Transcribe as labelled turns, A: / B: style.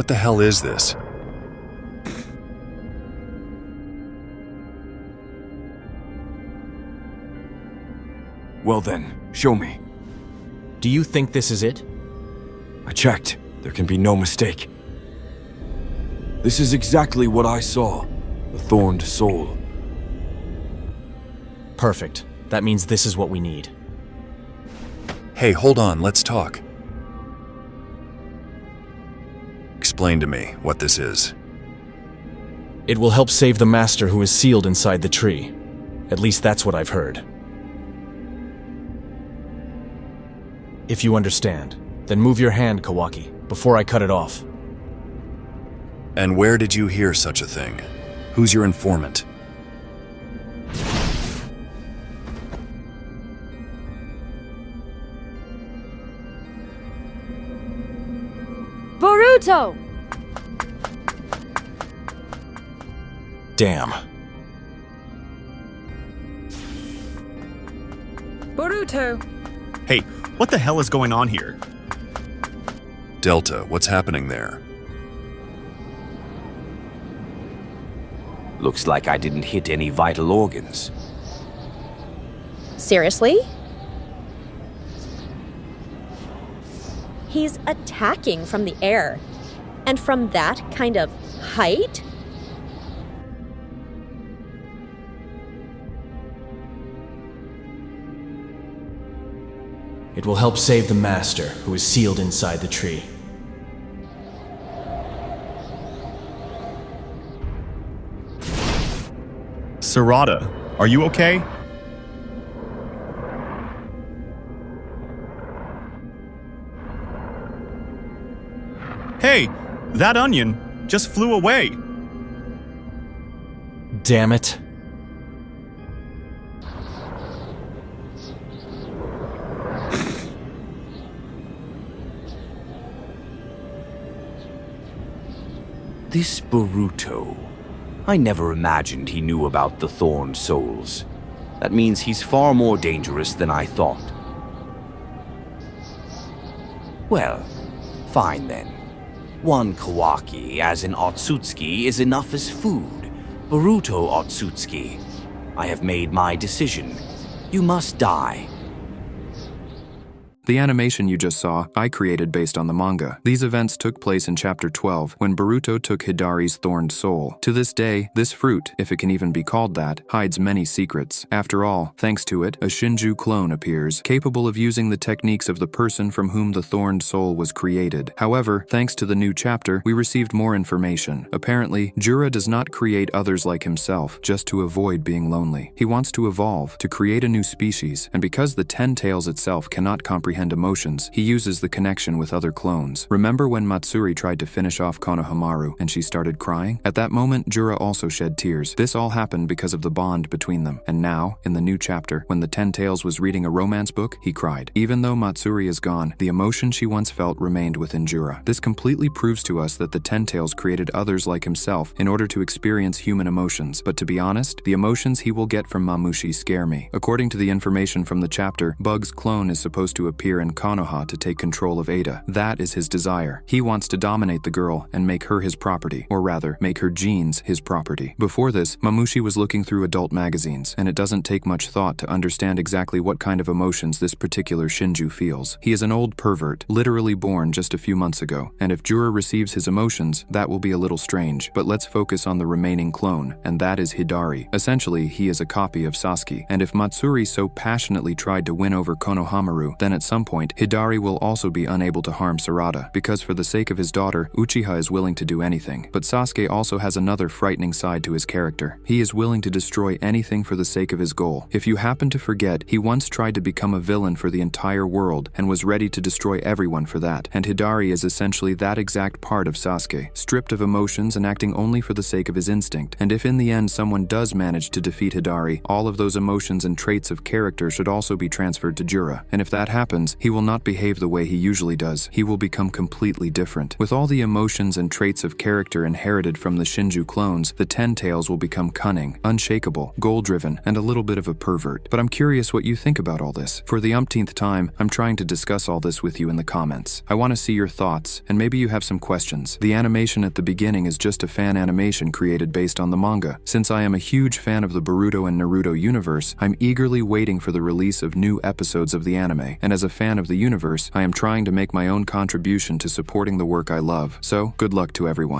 A: What the hell is this?
B: Well then, show me.
C: Do you think this is it?
B: I checked. There can be no mistake. This is exactly what I saw. The Thorn Soul.
C: Perfect. That means this is what we need.
A: Hey, hold on, let's talk. Explain to me what this is.
C: It will help save the master who is sealed inside the tree. At least that's what I've heard. If you understand, then move your hand, Kawaki, before I cut it off.
A: And where did you hear such a thing? Who's your informant?
D: Boruto!
C: Damn.
D: Boruto!
E: Hey, what the hell is going on here?
A: Delta, what's happening there?
F: Looks like I didn't hit any vital organs.
G: Seriously? He's attacking from the air. And from that kind of height?
C: It will help save the master who is sealed inside the tree.
E: Sarada, are you okay? Hey, that onion just flew away.
C: Damn it.
F: This Boruto. I never imagined he knew about the Thorn Souls. That means he's far more dangerous than I thought. Well, fine then. One Kawaki, as in Otsutsuki, is enough as food. Boruto Otsutsuki. I have made my decision. You must die.
H: The animation you just saw, I created based on the manga. These events took place in Chapter 12, when Boruto took Hidari's Thorn Soul. To this day, this fruit, if it can even be called that, hides many secrets. After all, thanks to it, a Shinju clone appears, capable of using the techniques of the person from whom the Thorn Soul was created. However, thanks to the new chapter, we received more information. Apparently, Jura does not create others like himself, just to avoid being lonely. He wants to evolve, to create a new species, and because the Ten Tails itself cannot comprehend emotions, he uses the connection with other clones. Remember when Matsuri tried to finish off Konohamaru and she started crying? At that moment, Jura also shed tears. This all happened because of the bond between them. And now, in the new chapter, when the Ten Tails was reading a romance book, he cried. Even though Matsuri is gone, the emotion she once felt remained within Jura. This completely proves to us that the Ten Tails created others like himself in order to experience human emotions. But to be honest, the emotions he will get from Mamushi scare me. According to the information from the chapter, Bug's clone is supposed to appear in Konoha to take control of Ada. That is his desire. He wants to dominate the girl and make her his property, or rather, make her genes his property. Before this, Mamushi was looking through adult magazines, and it doesn't take much thought to understand exactly what kind of emotions this particular Shinju feels. He is an old pervert, literally born just a few months ago, and if Jura receives his emotions, that will be a little strange. But let's focus on the remaining clone, and that is Hidari. Essentially, he is a copy of Sasuke, and if Matsuri so passionately tried to win over Konohamaru, then at some point, Hidari will also be unable to harm Sarada, because for the sake of his daughter, Uchiha is willing to do anything. But Sasuke also has another frightening side to his character. He is willing to destroy anything for the sake of his goal. If you happen to forget, he once tried to become a villain for the entire world and was ready to destroy everyone for that. And Hidari is essentially that exact part of Sasuke, stripped of emotions and acting only for the sake of his instinct. And if in the end someone does manage to defeat Hidari, all of those emotions and traits of character should also be transferred to Jura. And if that happens, happens, he will not behave the way he usually does. He will become completely different. With all the emotions and traits of character inherited from the Shinju clones, the Ten Tails will become cunning, unshakable, goal-driven, and a little bit of a pervert. But I'm curious what you think about all this. For the umpteenth time, I'm trying to discuss all this with you in the comments. I want to see your thoughts, and maybe you have some questions. The animation at the beginning is just a fan animation created based on the manga. Since I am a huge fan of the Boruto and Naruto universe, I'm eagerly waiting for the release of new episodes of the anime, and as a fan of the universe, I am trying to make my own contribution to supporting the work I love. So, good luck to everyone.